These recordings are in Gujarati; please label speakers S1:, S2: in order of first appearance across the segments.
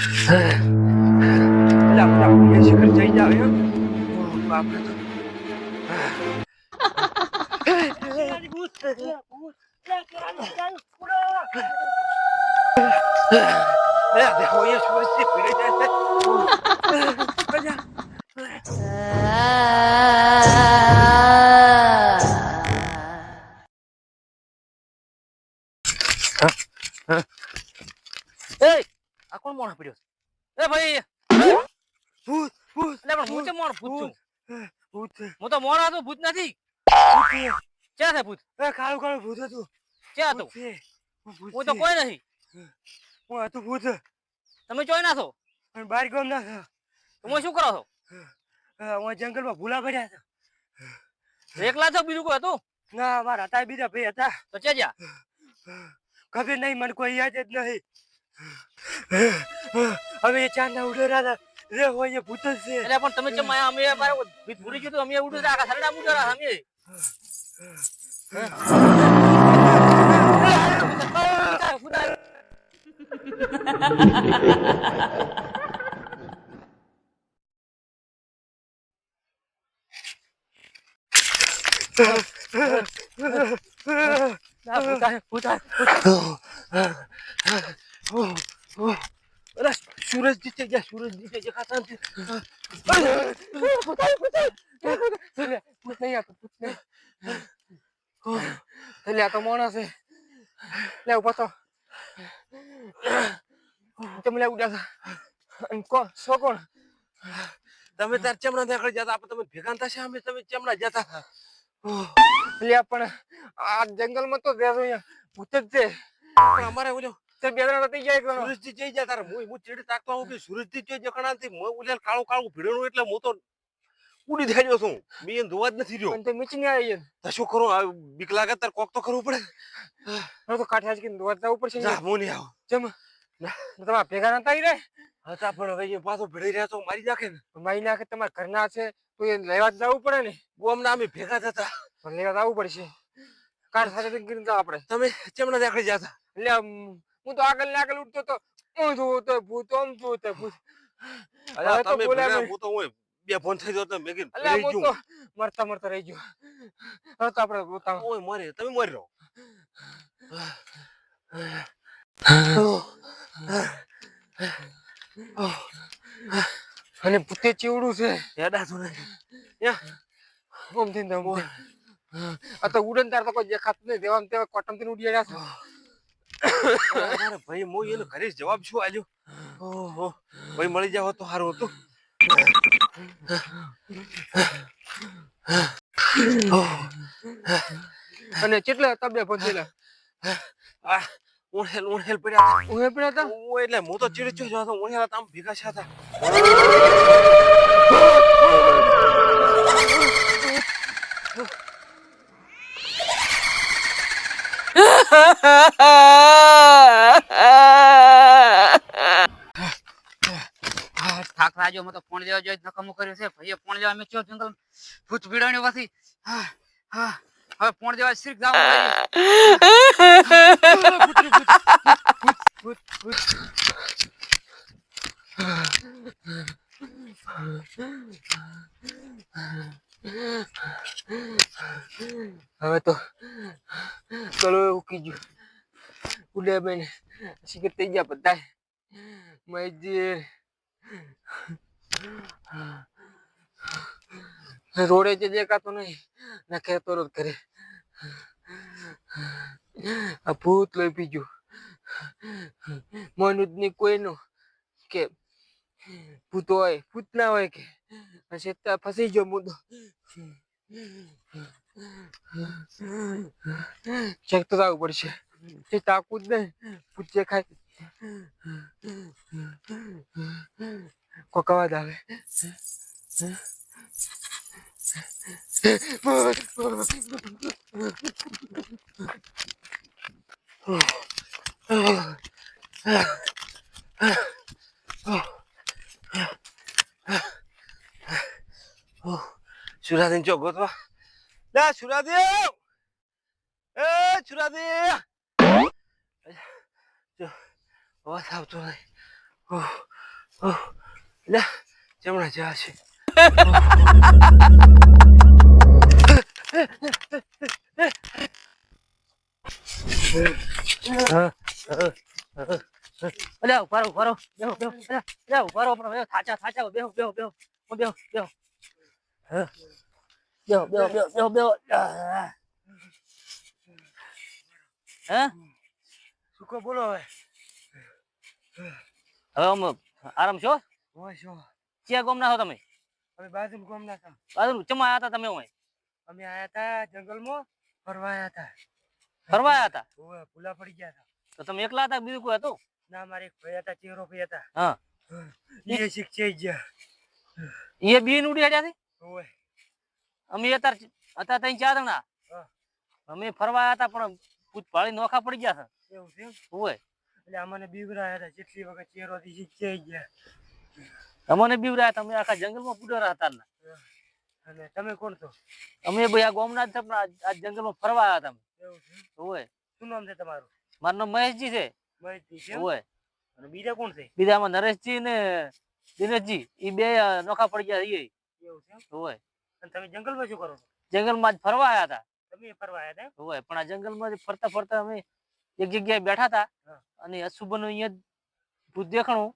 S1: અલા બધા પુણ્ય શિખર જઈ જાવ એમ બાપરે તો દેખો ये सूरज से भिड़े जाते એ આ કોણ મોણ પડ્યો એ ભાઈ ભૂત ભૂત લે પણ હું છે મોણ ભૂત છું ભૂત હું તો મોણ હતો ભૂત નથી ક્યાં છે ભૂત એ કાળું કાળું ભૂત હતું ક્યાં હતું હું તો કોઈ નહીં હું હતું ભૂત તમે જોઈ ના છો અને બહાર ગામ ના છો તમે શું કરો છો હું જંગલમાં ભૂલા પડ્યા હતા એકલા છો બીજું કોઈ હતું ના મારા હતા બીજા ભાઈ હતા તો ક્યાં જા ખબર નહીં મને કોઈ યાદ જ નહીં હવે એ ચાંદના ઉડેરા રે હોય ભૂત જ છે એટલે પણ તમે ચમ અમે મારે ભૂલી ગયું તો અમે ઉડે આખા સરડા ઉડેરા અમે सूरज दिखे जा सूरज दिखे जा खाता नहीं आता ले आता मोना से ले ऊपर तो तुम ले उड़ा को सो कोण તમે તાર ચમણા દેખાડી જતા આપણે તમે ભેગા થશે અમે તમે ચમણા જતા એટલે પણ આ જંગલમાં તો દેજો અહીંયા ભૂત જ છે પણ અમારે ઓલો તે બેદરા થઈ જાય સુરજજી જઈ જાય તારે હું ચીડી તાકતો હું કે સુરજજી જોઈ જકણાથી હું ઓલે કાળું કાળું ભીડણું એટલે હું તો ઉડી થઈ છું બેન ધોવા જ નથી રહ્યો પણ તે મીચી ને આવી તો શું કરું બીક લાગે તાર કોક તો કરવું પડે તો કાઠે આજ કે ધોવા જવું પડશે જા હું નહીં આવ જમ તમારા ભેગા નતા રે હતા પણ હવે એ પાછો ભીડી રહ્યા તો મારી નાખે ને મારી નાખે તમારા ઘરના છે તો એ લેવા જવું પડે ને ગોમના અમે ભેગા થતા પણ લેવા જવું પડશે કાઠ સાથે ગીરતા આપણે તમે ચમણા દેખાડી જતા એટલે હું તો આગળ ઉઠતો તો હું જોતો ભૂત આમ જોતો ભૂત અરે તમે બોલ્યા હું તો હું બે ફોન થઈ ગયો તો મેગીન રહી ગયો તો મરતા મરતા રહી ગયો હવે તો આપણે બોતા ઓય મરે તમે મરી રહો અને ભૂતે ચેવડું છે હેડા તો ને યા ઓમ થઈને દમ આ તો ઉડન તાર તો કોઈ દેખાતું નહીં દેવામ તે કોટમ થી ઉડી રહ્યા છે અરે ભાઈ મો એનો ઘરે જવાબ શું આલ્યો ઓહો ભાઈ મળી જાવ તો સારું હતું અને કેટલા તબે પહોંચેલા આ ઉણહેલ પડ્યા હતા હું એટલે હું તો ચીડી ચો હતો ઉણહેલ હતા ભેગા છે હતા થાક રાજો મત ફોન લેવા જોઈ નકમો કર્યો છે ભાઈએ ફોન લેવા અમે ચો જંગલ ભૂત ભીડાણી વાથી હા હવે ફોન દેવા શ્રીક જાવ હવે તો ચલો ઉકી ગયું ઉડે બેન શિકર થઈ ગયા બધા મજે રોડે જે દેખાતો નહીં ના ખેતો રોજ કરે આ ભૂત લઈ પીજું મનુજ ની કોઈ નું કે ભૂત હોય ભૂત ના હોય કે ફસી ગયો મુદ્દો ચેક તો જવું પડશે એ તાકું જ નહીં ભૂત જે ખાય કોક અવાજ આવે સુરાદીન ચો ગોતવા લા સુરાદી એ સુરાદી જો અવાજ આવતો નહીં ઓહ, લે ચમડા જા છે. હા, હા, હા. અલ્યા ઉભા રહો બેહો બેહો અલ્યા ઉભા રહો પણ બેહો થાચા બેહો બેહો બેહો બેહો બેહો હા બેહો હે શું કો બોલો હવે આમ આરામ છો હોય છો ક્યાં ગામ ના છો તમે અમે બાજુ ગામ ના હતા બાજુ ચમા આયા હતા તમે હોય અમે આયા હતા જંગલમાં ફરવા આયા હતા ઓય ભૂલા પડી ગયા હતા તો તમે એકલા હતા બીજું કોઈ હતું ના મારે એક ભાઈ હતા ચેરો ભાઈ હતા હા એ શીખે ગયા એ બી ઉડી હડ્યા છે ઓય અમે હતા તઈ ચાર જણા અમે ફરવા હતા પણ પૂછ ભાળી નોખા પડી ગયા છે એવું છે ઓય એટલે અમને બીવરાયા હતા જેટલી વખત ચેરો થી શીખે ગયા અમને બીવરાયા તમે આખા જંગલમાં પૂડરા હતા અને તમે કોણ છો અમે ભાઈ આ ગોમના જ આ જંગલમાં ફરવા આવ્યા હતા એવું છે ઓય શું નામ છે તમારું મારું નામ મહેશજી છે મહેશજી છે ઓય અને બીજા કોણ છે બીજામાં નરેશજી ને દિનેશજી એ બે નોખા પડી ગયા એ એવું છે ઓય અને તમે જંગલમાં શું કરો છો જંગલમાં જ ફરવા આવ્યા હતા તમે ફરવા આવ્યા હતા ઓય પણ આ જંગલમાં ફરતા ફરતા અમે એક જગ્યાએ બેઠા હતા અને અશુભન અહીંયા ભૂત દેખાણું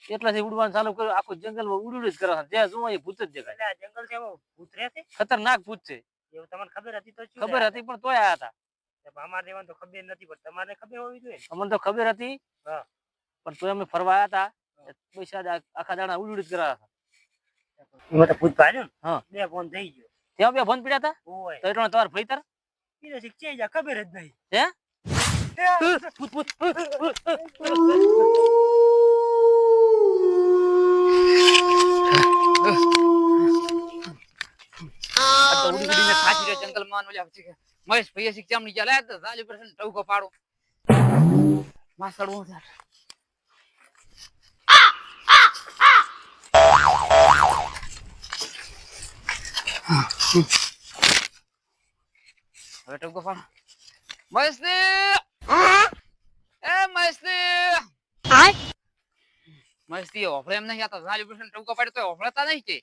S1: એટલાથી ઉડવાનું ચાલુ કર્યું આખું જંગલમાં ઉડું જ કરે જ્યાં જોવા એ ભૂત જ દેખાય એટલે જંગલ છે ભૂત રહે છે ખતરનાક ભૂત છે એવું તમને ખબર હતી તો ખબર હતી પણ તોય આયા હતા અમારે દેવાનું તો ખબર નથી પણ તમારે ખબર હોવી જોઈએ અમને તો ખબર હતી હા પણ તોય અમે ફરવા આવ્યા હતા પૈસા આખા દાડા ઉડું જ કર્યા હતા એમાં તો ભૂત ભાડ્યું હા બે ફોન થઈ ગયો ત્યાં બે ફોન પીડ્યા હતા ઓય તો એટલો તમાર ભાઈ તાર પીડે છે કે જા ખબર જ નહીં હે મહેશ ભાઈ શિક્ષા ની ચાલે તો ચાલી પરસેન્ટ ટવકો પાડો માસડવું હવે ટવકો પાડો મહેશ ને એ મહેશ ને મહેશ થી ઓફળે એમ નહીં આતા ચાલી પરસેન્ટ ટવકો પાડે તો ઓફળતા નહીં કે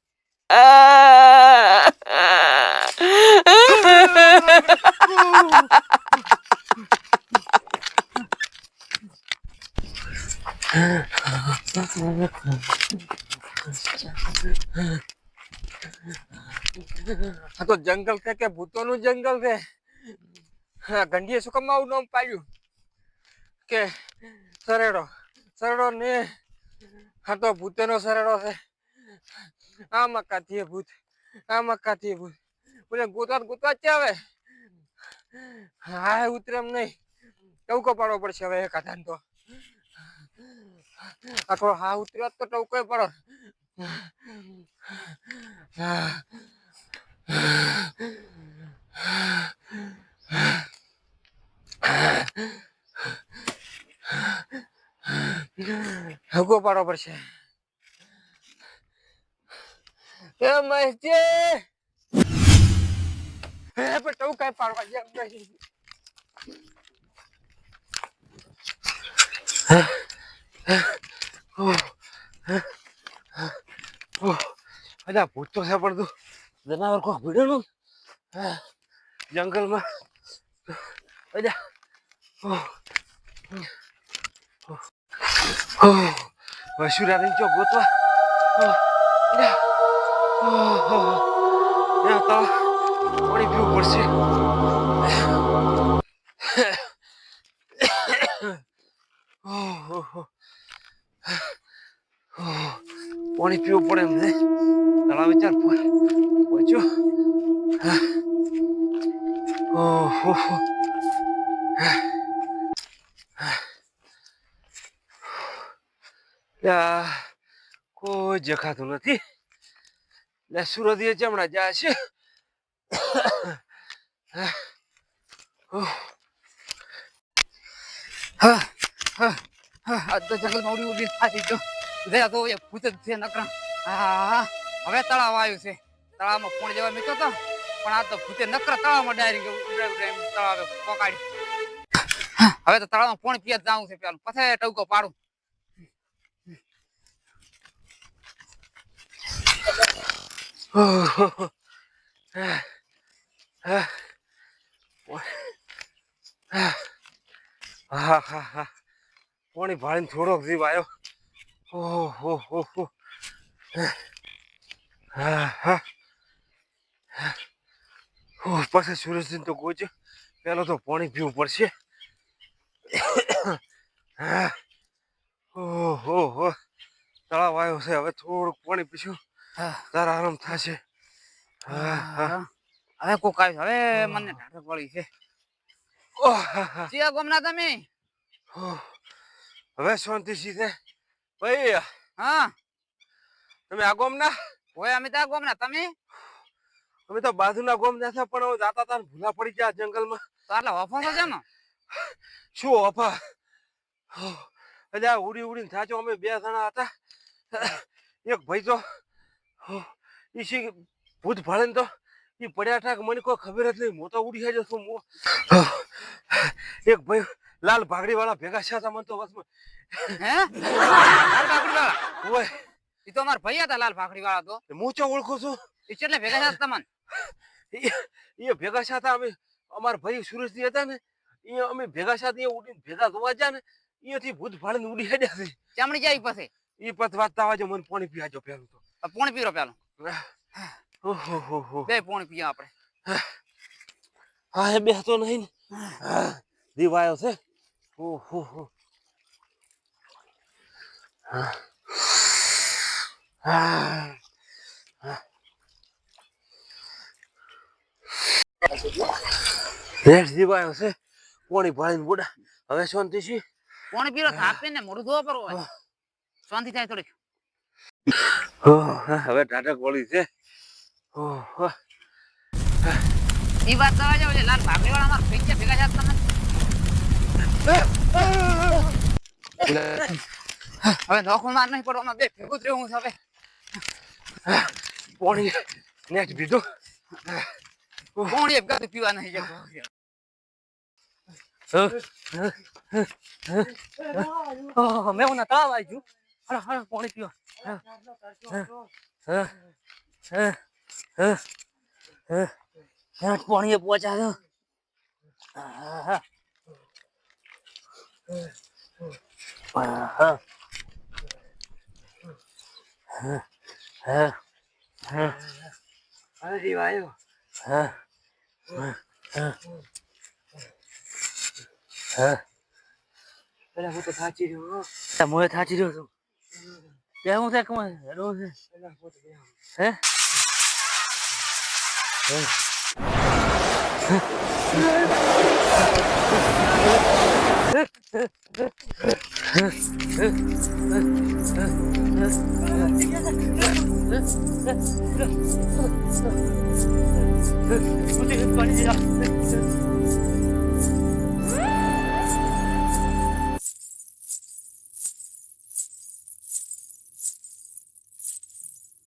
S1: આ તો જંગલ છે કે ભૂતોનું જંગલ છે હા ગંડીએ શું કમ આવું નામ પાડ્યું કે સરેડો ને હા તો ભૂતેનો સરેડો છે આ મકાથી ભૂત બોલે ગોતવા જ આવે હા ઉતરે એમ નહીં ટવકો પાડવો પડશે હવે કાધાને તો આખો હા ઉતર્યો તો ટવકો પડો હગો પાડવો પડશે એ મહેશજી પણ ટવકા પાડવા જેમ નહીં અલા ભૂત તો છે પણ તું જનાવર કોક ભીડેલું જંગલમાં વસુરાની ચો ગોતવા પાણી પીવું પડશે પાણી પીવું પડે એમ ને તળાવ વિચાર પહોંચ્યો કોઈ જખાતું નથી એટલે સુરતીએ ચમડા જાય છે આજ તો જંગલમાં ઉડી થાકી ગયો ગયા તો ભૂત જ છે નકરા હા હવે તળાવ આવ્યું છે તળાવમાં પોણી લેવા મેક્યો હતો પણ આ તો ભૂતે નકરા તળાવમાં ડાયરેક્ટ તળાવે પોકાડી હવે તો તળાવમાં પોણી પીવા જવું છે પેલું પછી ટવકો પાડું ઓહ, હા, હા, હા, હા, હા. પાણી ભાળીને થોડોક જીવ આવ્યો. ઓહો હો હો. હા હા. પછી સુરેશજી તો ગોચ્યો પેલો તો પાણી પીવું પડશે. હા. ઓહો હો. તળાવ આવ્યો છે હવે થોડુંક પાણી પીશું તારા આરામ થશે. હા હા.
S2: હવે કોક આવ્યું હવે મને ઢાઢક પડી છે.
S1: ઓહ હા હા.
S2: ચિયા ગોમના તમે?
S1: હવે શાંતિ સીધે ભાઈ
S2: હા
S1: તમે આ ગોમના?
S2: ઓય અમે તો ગોમના તમે?
S1: અમે તો બાજુના ગોમ જતા પણ જાતા તા ભૂલા પડી ગયા જંગલમાં.
S2: તો આટલા વફો છો કેમ?
S1: શું અફા અલ્યા ઉડી ઉડીને થાચો અમે 2 જણા હતા. એક ભાઈ તો ઈસી ભૂત ભાળે તો એ પડ્યા ઠાક મને કોઈ ખબર જ નહીં મોતો ઉડી જાય છું. એક ભાઈ લાલ ભાગડી વાળા ભેગા છે મને તો વસમાં
S2: હે લાલ ભાખરી વાળા
S1: ઓય
S2: ઈ તો અમાર ભાઈ હતા લાલ ભાખરી વાળા તો
S1: હું ચો ઓળખું છું.
S2: ઈ કેટલે ભેગા થયા તમને?
S1: એ ભેગા સાથે અમે અમારા ભાઈ સુરેશજી હતા ને એ અમે ભેગા સાથે ઉડીને ભેગા જોવા ગયા ને અહીંયાથી ભૂત ભાળીને ઉડી હેડ્યા છે.
S2: ચામડી જાય પછી
S1: એ પત વાતતા વાજો મને પાણી પીવાજો પેલું તો.
S2: પોણી પીરો પેલો.
S1: ઓહો હો હો.
S2: બે પોણી પીયા આપણે.
S1: હા એ બેસતો નહીં ને. દીવાયો છે. ઓહો હો. હા. હા. રેડ દીવાયો છે. પાણી ભાળીને બોડા હવે શાંતિ છે.
S2: પોણી પીરો થાપે ને મોઢું ધોવા પડો હોય. શાંતિ થાય થોડીક.
S1: હવે ટાટક વળી છે. ઓહો.
S2: ઈ વાત તો જાવ છે લાલ ભાખરી વાળા અમાર પૈસા ભેગા થયા તમે. હવે નોખો માર નહીં પડવામાં બે ભેગું જ રહેવું છે હવે.
S1: પાણી નેટ બીજો
S2: પોણી એક ગાતું પીવા નહીં જતો. મેં હું તળાવ આવી છું. હાલો હાલો પોણી પીવા. પાણી પહોંચ્યા
S1: દીવાયો. પેલા હું તો થાચી રહ્યો.
S2: મોએ થાચી રહ્યો છું. કેવું છે કમાય હેડો છે હે પાણી